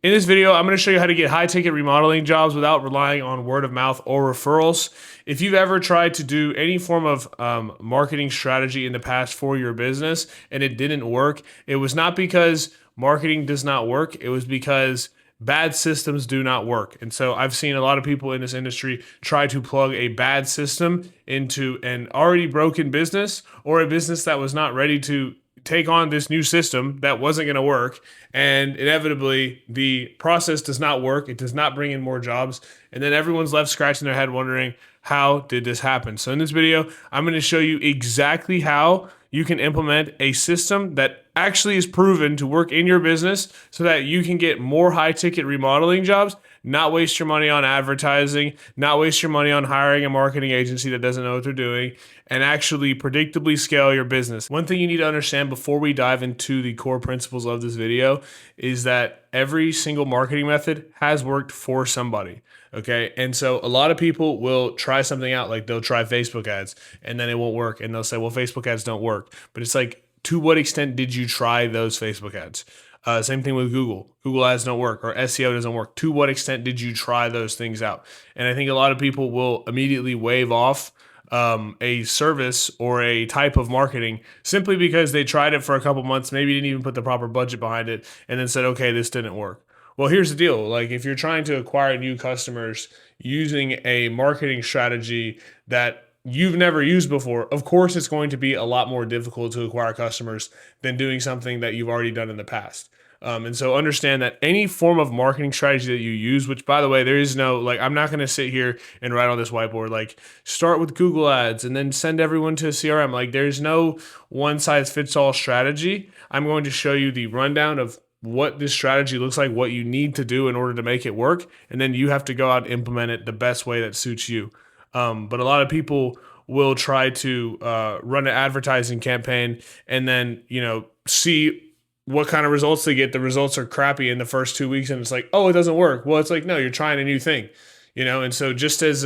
In this video, I'm going to show you how to get high-ticket remodeling jobs without relying on word of mouth or referrals. If you've ever tried to do any form of marketing strategy in the past for your business and it didn't work, it was not because marketing does not work. It was because bad systems do not work. And so I've seen a lot of people in this industry try to plug a bad system into an already broken business or a business that was not ready to take on this new system that wasn't going to work, and inevitably the process does not work. It does not bring in more jobs, and then everyone's left scratching their head wondering, how did this happen? So in this video, I'm going to show you exactly how you can implement a system that actually is proven to work in your business so that you can get more high ticket remodeling jobs, not waste your money on advertising, not waste your money on hiring a marketing agency that doesn't know what they're doing, and actually predictably scale your business. One thing you need to understand before we dive into the core principles of this video is that every single marketing method has worked for somebody. Okay. And so a lot of people will try something out, like they'll try Facebook ads and then it won't work. And they'll say, well, Facebook ads don't work. But it's like, to what extent did you try those Facebook ads? Same thing with Google. Google ads don't work, or SEO doesn't work. To what extent did you try those things out? And I think a lot of people will immediately wave off a service or a type of marketing simply because they tried it for a couple months, maybe didn't even put the proper budget behind it, and then said, okay, this didn't work. Well, here's the deal. Like, if you're trying to acquire new customers using a marketing strategy that you've never used before, of course, it's going to be a lot more difficult to acquire customers than doing something that you've already done in the past. And so understand that any form of marketing strategy that you use, which by the way, there is no, like, I'm not going to sit here and write on this whiteboard, like, start with Google ads and then send everyone to a CRM. Like, there's no one size fits all strategy. I'm going to show you the rundown of what this strategy looks like, what you need to do in order to make it work. And then you have to go out and implement it the best way that suits you. But a lot of people will try to run an advertising campaign and then, see what kind of results they get. The results are crappy in the first 2 weeks and it's like, oh, it doesn't work. Well, it's like, no, you're trying a new thing. And so just as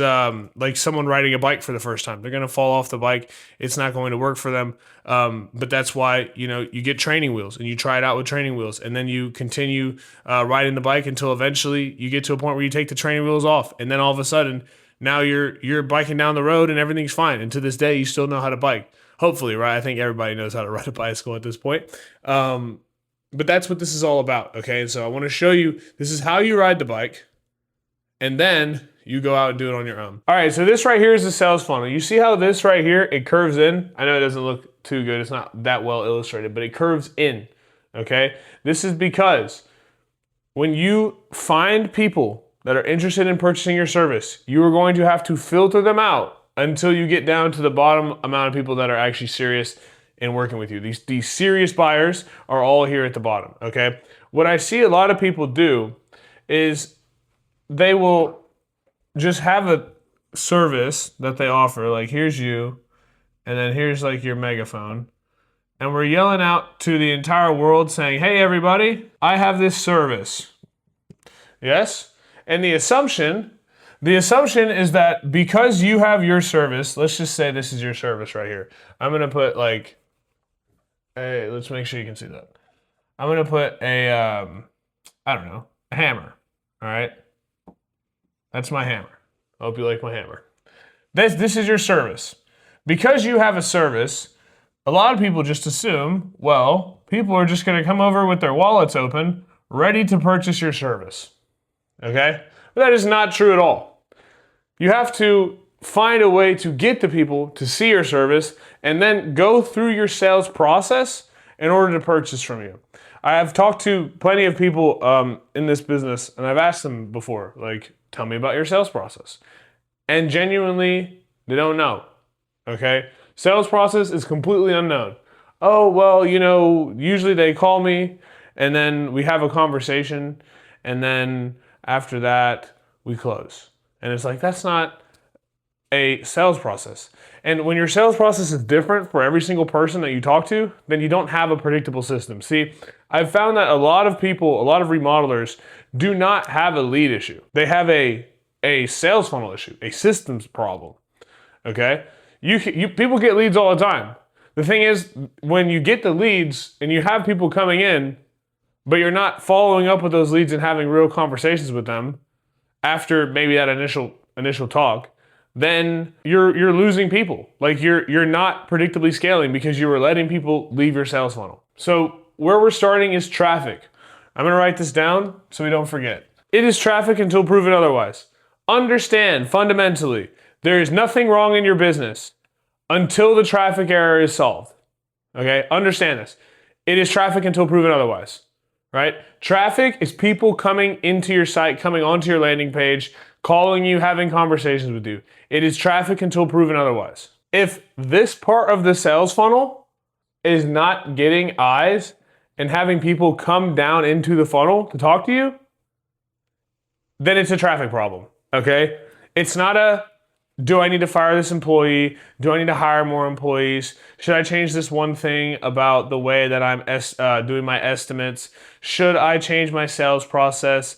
like someone riding a bike for the first time, they're going to fall off the bike. It's not going to work for them. But that's why, you get training wheels and you try it out with training wheels, and then you continue riding the bike until eventually you get to a point where you take the training wheels off. And then all of a sudden, now you're biking down the road and everything's fine. And to this day, you still know how to bike. Hopefully, right? I think everybody knows how to ride a bicycle at this point. But that's what this is all about. Okay. And so I want to show you, this is how you ride the bike, and then you go out and do it on your own. All right, so this right here is the sales funnel. You see how this right here, it curves in? I know it doesn't look too good. It's not that well illustrated, but it curves in, okay? This is because when you find people that are interested in purchasing your service, you are going to have to filter them out until you get down to the bottom amount of people that are actually serious in working with you. These serious buyers are all here at the bottom, okay? What I see a lot of people do is they will just have a service that they offer, like, here's you, and then here's like your megaphone, and we're yelling out to the entire world saying, hey everybody, I have this service. Yes? And the assumption is that because you have your service, let's just say this is your service right here. I'm gonna put like, hey, let's make sure you can see that. I'm gonna put a, I don't know, a hammer, all right? That's my hammer. I hope you like my hammer. This is your service. Because you have a service, a lot of people just assume, well, people are just going to come over with their wallets open, ready to purchase your service. Okay? But that is not true at all. You have to find a way to get the people to see your service and then go through your sales process in order to purchase from you. I have talked to plenty of people in this business, and I've asked them before, like, tell me about your sales process. And genuinely, they don't know, okay? Sales process is completely unknown. Oh, well, usually they call me and then we have a conversation and then after that, we close. And it's like, that's not a sales process. And when your sales process is different for every single person that you talk to, then you don't have a predictable system. See, I've found that a lot of people, a lot of remodelers do not have a lead issue. They have a sales funnel issue, a systems problem, okay? People get leads all the time. The thing is, when you get the leads and you have people coming in, but you're not following up with those leads and having real conversations with them after maybe that initial talk, then you're losing people. Like you're not predictably scaling because you were letting people leave your sales funnel. So where we're starting is traffic. I'm gonna write this down so we don't forget. It is traffic until proven otherwise. Understand fundamentally, there is nothing wrong in your business until the traffic error is solved. Okay, understand this. It is traffic until proven otherwise, right? Traffic is people coming into your site, coming onto your landing page, calling you, having conversations with you. It is traffic until proven otherwise. If this part of the sales funnel is not getting eyes and having people come down into the funnel to talk to you, then it's a traffic problem, okay? It's not a, do I need to fire this employee? Do I need to hire more employees? Should I change this one thing about the way that I'm doing my estimates? Should I change my sales process?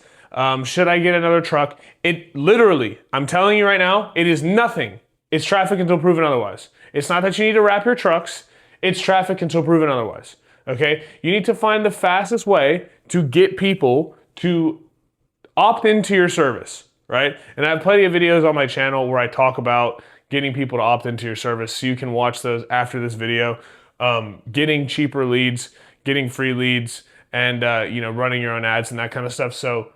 Should I get another truck? It literally, I'm telling you right now, it is nothing. It's traffic until proven otherwise. It's not that you need to wrap your trucks. It's traffic until proven otherwise, okay? You need to find the fastest way to get people to opt into your service, right? And I have plenty of videos on my channel where I talk about getting people to opt into your service, so you can watch those after this video. Getting cheaper leads, getting free leads, and running your own ads and that kind of stuff. So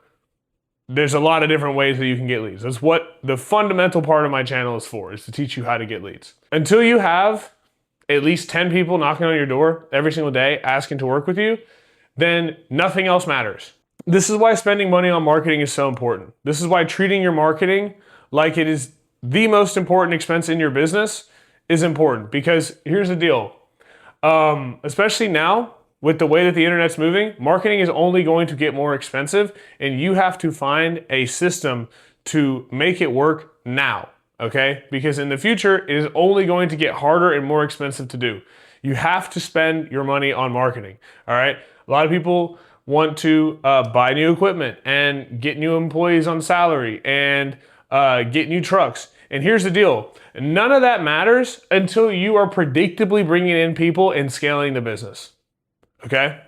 there's a lot of different ways that you can get leads. That's what the fundamental part of my channel is for, is to teach you how to get leads. Until you have at least 10 people knocking on your door every single day asking to work with you, then nothing else matters. This is why spending money on marketing is so important. This is why treating your marketing like it is the most important expense in your business is important. Because here's the deal, especially now with the way that the internet's moving, marketing is only going to get more expensive, and you have to find a system to make it work now, okay? Because in the future, it is only going to get harder and more expensive to do. You have to spend your money on marketing, all right? A lot of people want to buy new equipment and get new employees on salary and get new trucks. And here's the deal. None of that matters until you are predictably bringing in people and scaling the business. Okay?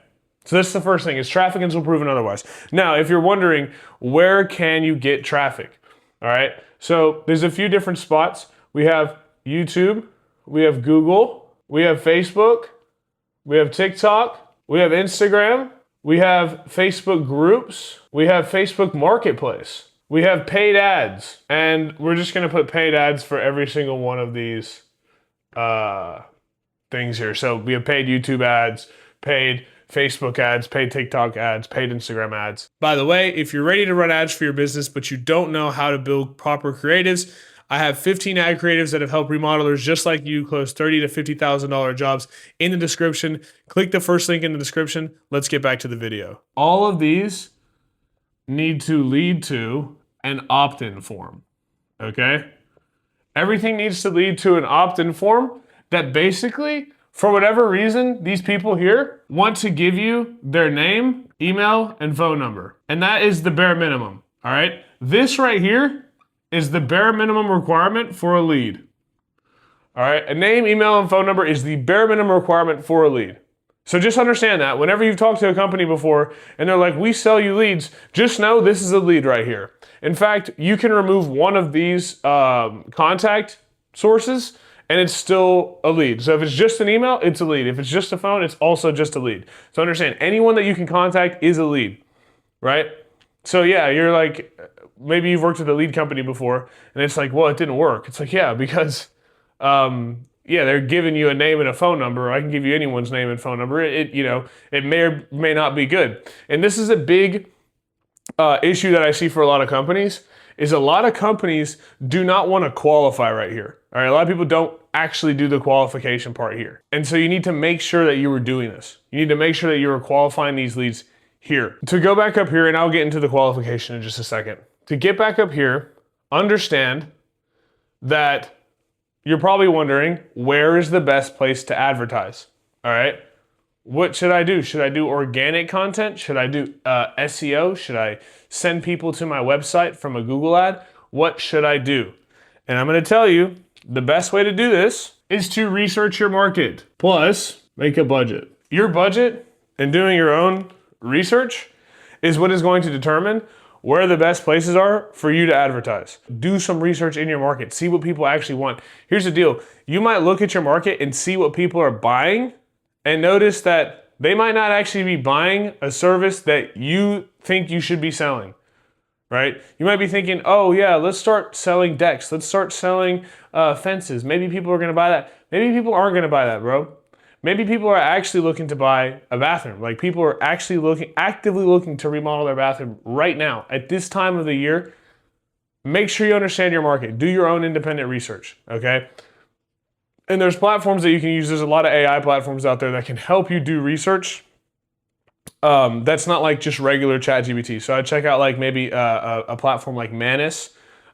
So this is the first thing, is traffic until proven otherwise. Now, if you're wondering, where can you get traffic? All right? So there's a few different spots. We have YouTube, we have Google, we have Facebook, we have TikTok, we have Instagram, we have Facebook groups, we have Facebook Marketplace, we have paid ads, and we're just gonna put paid ads for every single one of these things here. So we have paid YouTube ads, paid Facebook ads, paid TikTok ads, paid Instagram ads. By the way, if you're ready to run ads for your business, but you don't know how to build proper creatives, I have 15 ad creatives that have helped remodelers just like you close $30,000 to $50,000 jobs in the description. Click the first link in the description. Let's get back to the video. All of these need to lead to an opt-in form, okay? Everything needs to lead to an opt-in form that basically, for whatever reason, these people here want to give you their name, email, and phone number. And that is the bare minimum, all right? This right here is the bare minimum requirement for a lead. All right, a name, email, and phone number is the bare minimum requirement for a lead. So just understand that whenever you've talked to a company before and they're like, we sell you leads, just know this is a lead right here. In fact, you can remove one of these contact sources and it's still a lead. So if it's just an email, it's a lead. If it's just a phone, it's also just a lead. So understand, anyone that you can contact is a lead, right? So yeah, you're like, maybe you've worked with a lead company before and it's like, well, it didn't work. It's like, yeah, because they're giving you a name and a phone number. I can give you anyone's name and phone number. It may or may not be good. And this is a big issue that I see for a lot of companies, is a lot of companies do not want to qualify right here. All right, a lot of people don't actually do the qualification part here. And so you need to make sure that you were doing this. You need to make sure that you were qualifying these leads here. To go back up here, and I'll get into the qualification in just a second. To get back up here, understand that you're probably wondering, where is the best place to advertise? All right, what should I do? Should I do organic content? Should I do SEO? Should I send people to my website from a Google ad? What should I do? And I'm gonna tell you, the best way to do this is to research your market, plus make a budget. Your budget and doing your own research is what is going to determine where the best places are for you to advertise. Do some research in your market. See what people actually want. Here's the deal. You might look at your market and see what people are buying and notice that they might not actually be buying a service that you think you should be selling, right? You might be thinking, oh yeah, let's start selling decks. Let's start selling fences. Maybe people are gonna buy that. Maybe people aren't gonna buy that, bro. Maybe people are actually looking to buy a bathroom. Like people are actually actively looking to remodel their bathroom right now at this time of the year. Make sure you understand your market. Do your own independent research, okay? And there's platforms that you can use. There's a lot of AI platforms out there that can help you do research. That's not like just regular ChatGPT. So I check out like maybe a platform like Manus.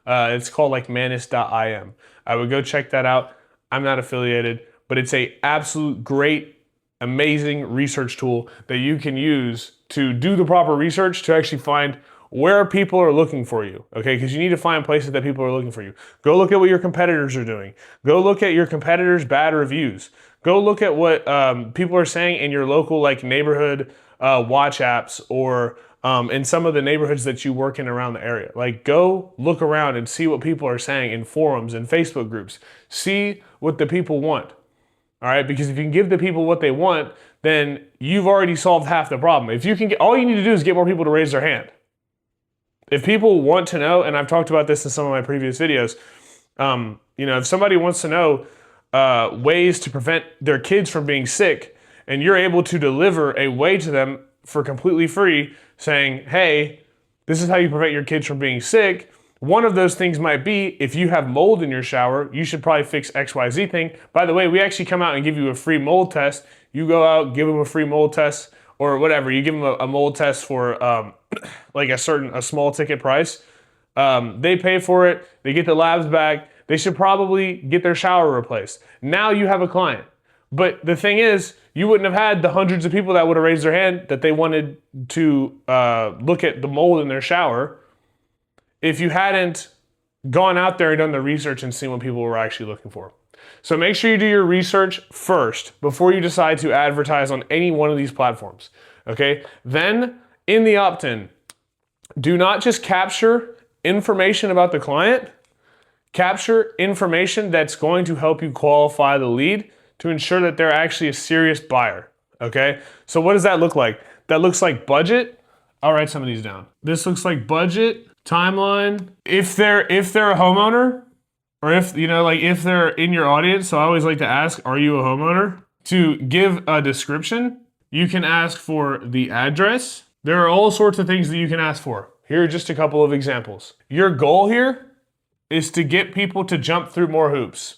It's called like manus.im. I would go check that out. I'm not affiliated, but it's a absolute great, amazing research tool that you can use to do the proper research to actually find where people are looking for you, okay? Because you need to find places that people are looking for you. Go look at what your competitors are doing. Go look at your competitors' bad reviews. Go look at what people are saying in your local like neighborhood watch apps or in some of the neighborhoods that you work in around the area. Like go look around and see what people are saying in forums and Facebook groups. See what the people want. All right, because if you can give the people what they want, then you've already solved half the problem. If you can get, all you need to do is get more people to raise their hand. If people want to know, and I've talked about this in some of my previous videos, if somebody wants to know ways to prevent their kids from being sick, and you're able to deliver a way to them for completely free, saying, hey, this is how you prevent your kids from being sick. One of those things might be, if you have mold in your shower, you should probably fix XYZ thing. By the way, we actually come out and give you a free mold test. You go out, give them a free mold test or whatever. You give them a mold test for like a small ticket price. They pay for it. They get the labs back. They should probably get their shower replaced. Now you have a client. But the thing is, you wouldn't have had the hundreds of people that would have raised their hand that they wanted to look at the mold in their shower if you hadn't gone out there and done the research and seen what people were actually looking for. So make sure you do your research first before you decide to advertise on any one of these platforms, okay? Then, in the opt-in, do not just capture information about the client, capture information that's going to help you qualify the lead to ensure that they're actually a serious buyer, okay? So what does that look like? That looks like budget. I'll write some of these down. This looks like budget, timeline. If they're a homeowner, or if they're in your audience, so I always like to ask, are you a homeowner? To give a description, you can ask for the address. There are all sorts of things that you can ask for. Here are just a couple of examples. Your goal here is to get people to jump through more hoops.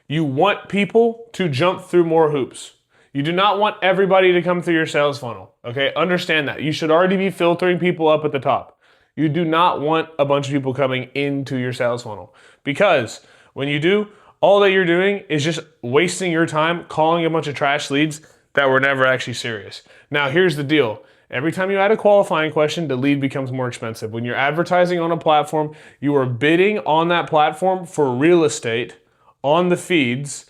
You want people to jump through more hoops. You do not want everybody to come through your sales funnel, okay? Understand that. You should already be filtering people up at the top. You do not want a bunch of people coming into your sales funnel because when you do, all that you're doing is just wasting your time calling a bunch of trash leads that were never actually serious. Now, here's the deal. Every time you add a qualifying question, the lead becomes more expensive. When you're advertising on a platform, you are bidding on that platform for real estate on the feeds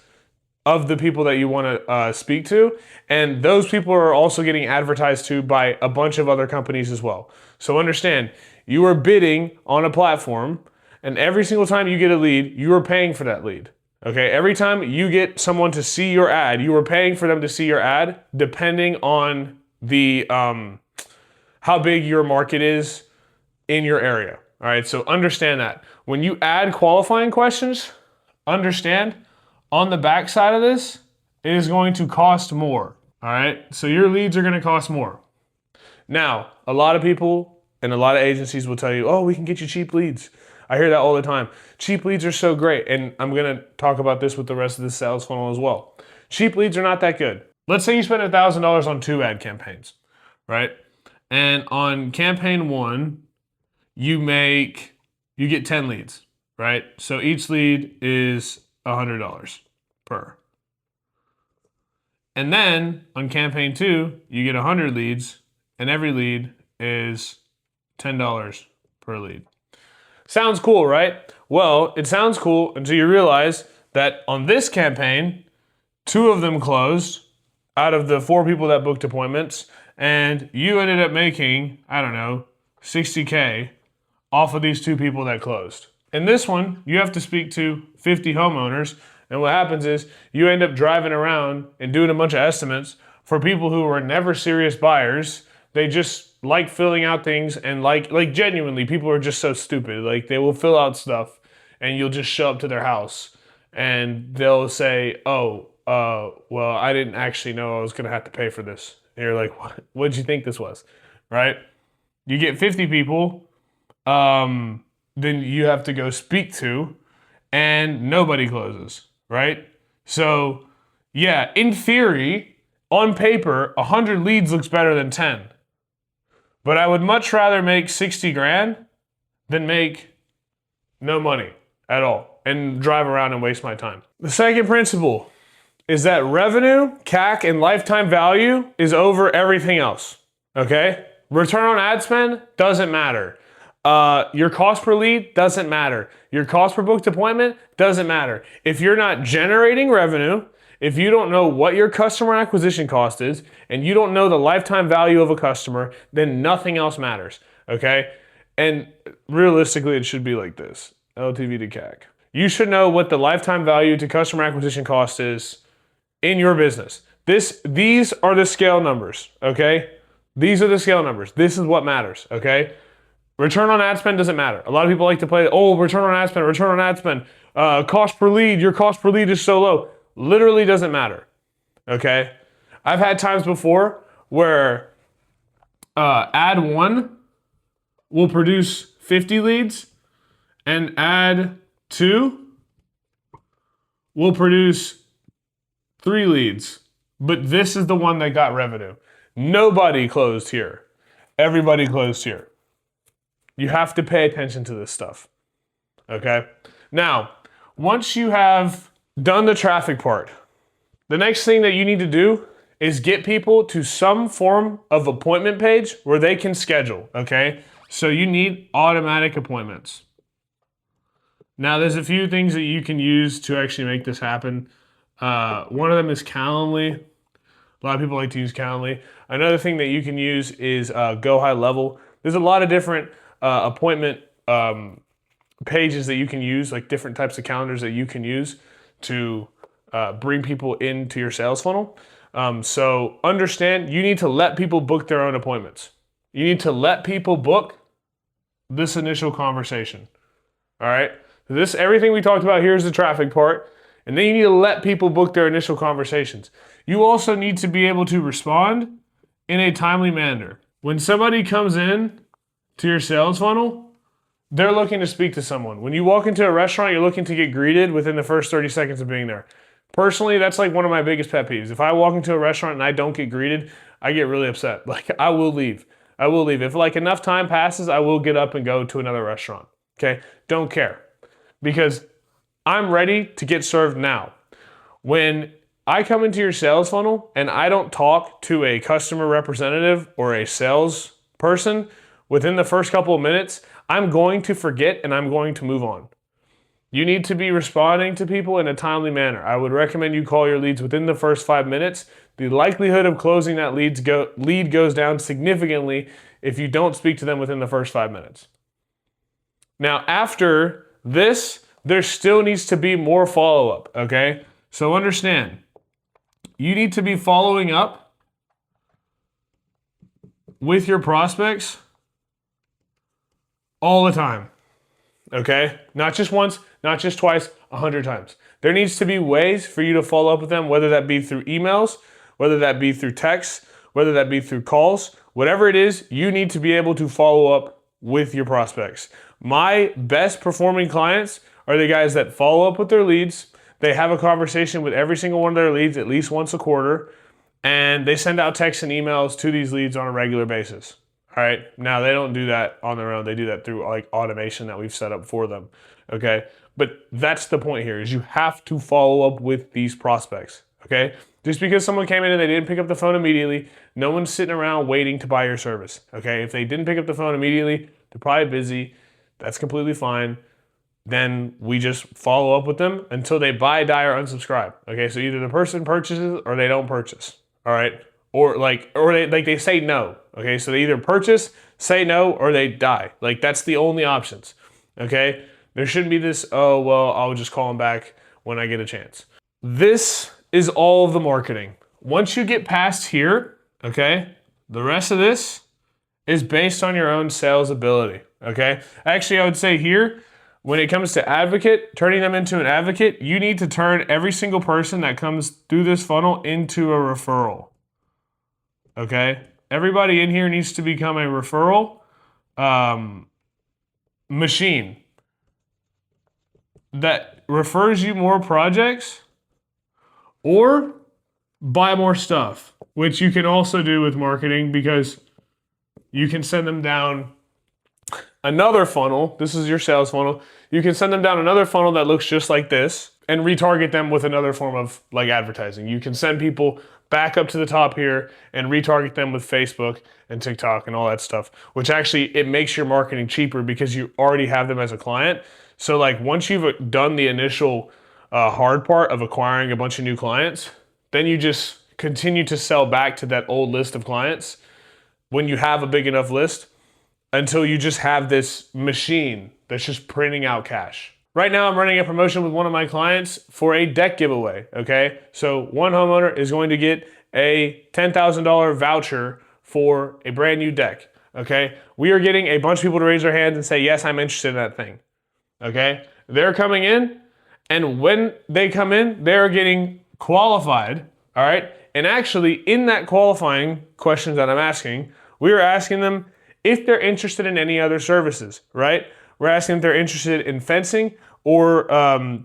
of the people that you want to speak to. And those people are also getting advertised to by a bunch of other companies as well. So understand, you are bidding on a platform, and every single time you get a lead, you are paying for that lead. Okay, every time you get someone to see your ad, you are paying for them to see your ad, depending on the how big your market is in your area. All right, so understand that. When you add qualifying questions, understand on the back side of this, it is going to cost more. All right, so your leads are going to cost more. Now, a lot of people and a lot of agencies will tell you, oh, we can get you cheap leads. I hear that all the time. Cheap leads are so great. And I'm going to talk about this with the rest of the sales funnel as well. Cheap leads are not that good. Let's say you spend $1,000 on 2 ad campaigns, right? And on campaign 1, you get 10 leads, right? So each lead is $100 per. And then on campaign 2, you get 100 leads, and every lead is $10 per lead. Sounds cool, right? Well, it sounds cool until you realize that on this campaign, 2 of them closed out of the 4 people that booked appointments, and you ended up making, I don't know, 60K off of these 2 people that closed. In this one, you have to speak to 50 homeowners, and what happens is you end up driving around and doing a bunch of estimates for people who were never serious buyers. They just like filling out things, and like genuinely, people are just so stupid. Like, they will fill out stuff and you'll just show up to their house and they'll say, "Oh, well, I didn't actually know I was gonna have to pay for this." And you're like, "What'd you think this was?" Right? You get 50 people, then you have to go speak to, and nobody closes, right? So, yeah, in theory, on paper, 100 leads looks better than 10. But I would much rather make 60 grand than make no money at all and drive around and waste my time. The second principle is that revenue, CAC, and lifetime value is over everything else, okay? Return on ad spend doesn't matter. Your cost per lead doesn't matter. Your cost per booked appointment doesn't matter. If you're not generating revenue, if you don't know what your customer acquisition cost is, and you don't know the lifetime value of a customer, then nothing else matters, okay? And realistically, it should be like this, LTV to CAC. You should know what the lifetime value to customer acquisition cost is in your business. These are the scale numbers, okay? These are the scale numbers. This is what matters, okay? Return on ad spend doesn't matter. A lot of people like to play, return on ad spend, return on ad spend. Cost per lead, your cost per lead is so low. Literally doesn't matter, okay? I've had times before where ad 1 will produce 50 leads and ad 2 will produce 3 leads. But this is the one that got revenue. Nobody closed here. Everybody closed here. You have to pay attention to this stuff, okay? Now, once you have done the traffic part, the next thing that you need to do is get people to some form of appointment page where they can schedule, okay? So you need automatic appointments. Now, there's a few things that you can use to actually make this happen. One of them is Calendly. A lot of people like to use Calendly. Another thing that you can use is Go High Level. There's a lot of different appointment pages that you can use, like different types of calendars that you can use to bring people into your sales funnel. So understand, you need to let people book their own appointments. You need to let people book this initial conversation. All right? Everything we talked about here is the traffic part. And then you need to let people book their initial conversations. You also need to be able to respond in a timely manner. When somebody comes in to your sales funnel, they're looking to speak to someone. When you walk into a restaurant, you're looking to get greeted within the first 30 seconds of being there. Personally, that's like one of my biggest pet peeves. If I walk into a restaurant and I don't get greeted, I get really upset. Like, I will leave. If like enough time passes, I will get up and go to another restaurant. Okay? Don't care. Because I'm ready to get served now. When I come into your sales funnel and I don't talk to a customer representative or a sales person within the first couple of minutes, I'm going to forget and I'm going to move on. You need to be responding to people in a timely manner. I would recommend you call your leads within the first 5 minutes. The likelihood of closing that lead goes down significantly if you don't speak to them within the first 5 minutes. Now, after this, there still needs to be more follow-up, okay? So understand, you need to be following up with your prospects all the time, okay? Not just once, not just twice, 100 times. There needs to be ways for you to follow up with them, whether that be through emails, whether that be through texts, whether that be through calls. Whatever it is, you need to be able to follow up with your prospects. My best performing clients are the guys that follow up with their leads. They have a conversation with every single one of their leads at least once a quarter, and they send out texts and emails to these leads on a regular basis. All right. Now, they don't do that on their own. They do that through like automation that we've set up for them. Okay. But that's the point here, is you have to follow up with these prospects. Okay. Just because someone came in and they didn't pick up the phone immediately, no one's sitting around waiting to buy your service. Okay. If they didn't pick up the phone immediately, they're probably busy. That's completely fine. Then we just follow up with them until they buy, die, or unsubscribe. Okay. So either the person purchases or they don't purchase. All right. or they say no. Okay, so they either purchase, say no, or they die. Like that's the only options. Okay, there shouldn't be this. Oh well, I'll just call them back when I get a chance. This is all of the marketing. Once you get past here, okay, the rest of this is based on your own sales ability. Okay, actually, I would say here, when it comes to advocate, turning them into an advocate, you need to turn every single person that comes through this funnel into a referral. Okay, everybody in here needs to become a referral machine that refers you more projects or buy more stuff, which you can also do with marketing because you can send them down another funnel. This is your sales funnel. You can send them down another funnel that looks just like this and retarget them with another form of like advertising. You can send people back up to the top here and retarget them with Facebook and TikTok and all that stuff, which actually it makes your marketing cheaper because you already have them as a client. So like once you've done the initial hard part of acquiring a bunch of new clients, then you just continue to sell back to that old list of clients when you have a big enough list until you just have this machine that's just printing out cash. Right now I'm running a promotion with one of my clients for a deck giveaway, okay? So one homeowner is going to get a $10,000 voucher for a brand new deck, okay? We are getting a bunch of people to raise their hands and say, yes, I'm interested in that thing, okay? They're coming in, and when they come in, they're getting qualified, all right? And actually, in that qualifying questions that I'm asking, we are asking them if they're interested in any other services, right? We're asking if they're interested in fencing or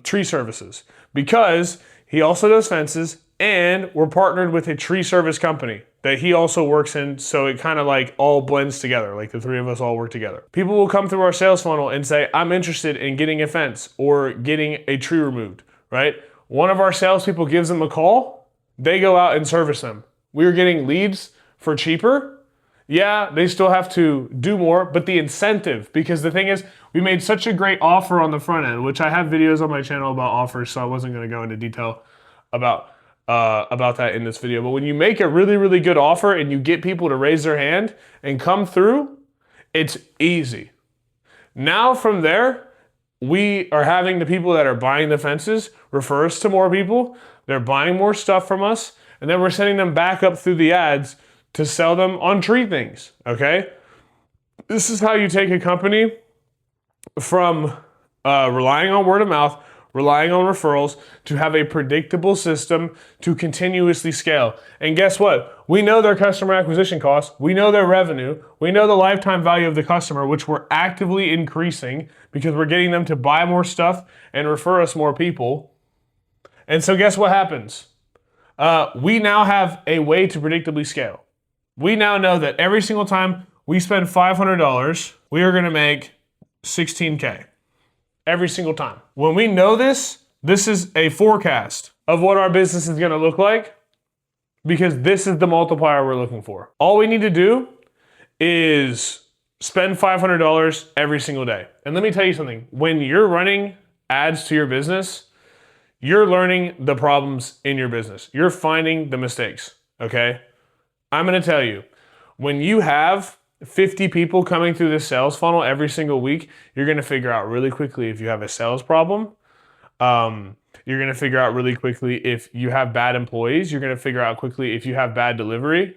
tree services because he also does fences and we're partnered with a tree service company that he also works in. So it kind of like all blends together. Like the three of us all work together. People will come through our sales funnel and say, I'm interested in getting a fence or getting a tree removed, right? One of our salespeople gives them a call. They go out and service them. We are getting leads for cheaper. Yeah, they still have to do more, but the incentive, because the thing is, we made such a great offer on the front end, which I have videos on my channel about offers, so I wasn't going to go into detail about that in this video. But when you make a really, really good offer and you get people to raise their hand and come through, it's easy. Now from there, we are having the people that are buying the fences refer us to more people. They're buying more stuff from us, and then we're sending them back up through the ads to sell them on tree things, okay? This is how you take a company from relying on word of mouth, relying on referrals, to have a predictable system to continuously scale. And guess what? We know their customer acquisition costs, we know their revenue, we know the lifetime value of the customer, which we're actively increasing because we're getting them to buy more stuff and refer us more people. And so guess what happens? We now have a way to predictably scale. We now know that every single time we spend $500, we are going to make $16K. Every single time. When we know this, this is a forecast of what our business is going to look like because this is the multiplier we're looking for. All we need to do is spend $500 every single day. And let me tell you something. When you're running ads to your business, you're learning the problems in your business. You're finding the mistakes, okay? I'm going to tell you, when you have 50 people coming through this sales funnel every single week, you're going to figure out really quickly if you have a sales problem. You're going to figure out really quickly if you have bad employees. You're going to figure out quickly if you have bad delivery.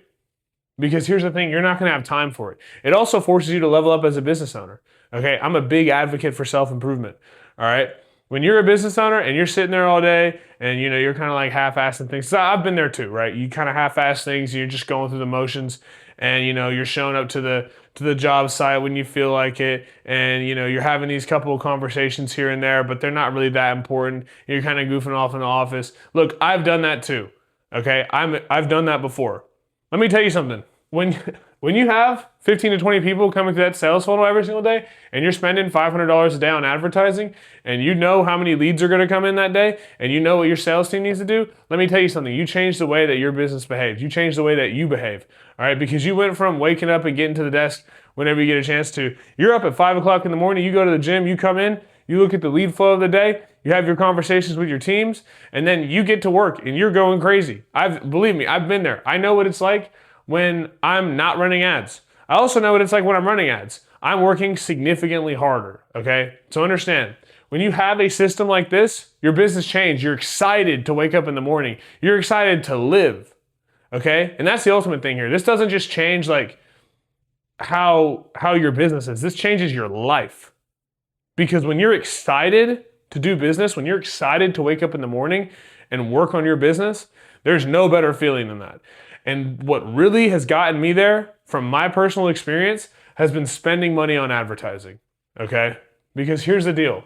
Because here's the thing, you're not going to have time for it. It also forces you to level up as a business owner. Okay, I'm a big advocate for self-improvement. All right. When you're a business owner and you're sitting there all day and you're kind of like half-assing things. So I've been there too, right? You kind of half-ass things, you're just going through the motions and you're showing up to the job site when you feel like it and you're having these couple of conversations here and there, but they're not really that important. You're kind of goofing off in the office. Look, I've done that too. Okay? I've done that before. Let me tell you something. When you have 15 to 20 people coming through that sales funnel every single day and you're spending $500 a day on advertising and you know how many leads are going to come in that day and you know what your sales team needs to do, let me tell you something. You change the way that your business behaves. You change the way that you behave. All right? Because you went from waking up and getting to the desk whenever you get a chance to, you're up at 5 o'clock in the morning, you go to the gym, you come in, you look at the lead flow of the day, You have your conversations with your teams, and then you get to work and you're going crazy. Believe me, I've been there. I know what it's like when I'm not running ads. I also know what it's like when I'm running ads. I'm working significantly harder, okay? So understand, when you have a system like this, your business changed. You're excited to wake up in the morning. You're excited to live, okay? And that's the ultimate thing here. This doesn't just change like how your business is. This changes your life. Because when you're excited to do business, when you're excited to wake up in the morning and work on your business, there's no better feeling than that. And what really has gotten me there, from my personal experience, has been spending money on advertising, okay? Because here's the deal.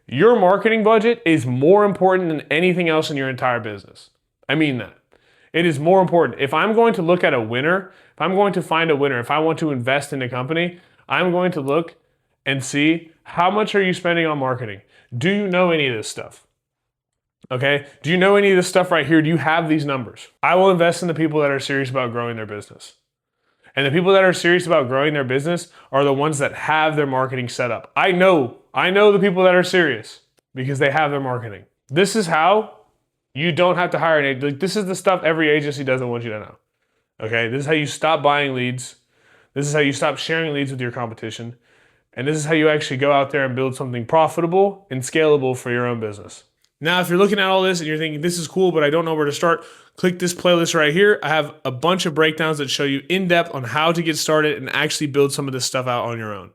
Your marketing budget is more important than anything else in your entire business. I mean that. It is more important. If I'm going to look at a winner, if I'm going to find a winner, if I want to invest in a company, I'm going to look and see how much are you spending on marketing? Do you know any of this stuff? Okay? Do you know any of this stuff right here? Do you have these numbers? I will invest in the people that are serious about growing their business. And the people that are serious about growing their business are the ones that have their marketing set up. I know the people that are serious because they have their marketing. This is how you don't have to hire an agent. Like, this is the stuff every agency doesn't want you to know. Okay? This is how you stop buying leads. This is how you stop sharing leads with your competition. And this is how you actually go out there and build something profitable and scalable for your own business. Now, if you're looking at all this and you're thinking, this is cool, but I don't know where to start, click this playlist right here. I have a bunch of breakdowns that show you in depth on how to get started and actually build some of this stuff out on your own.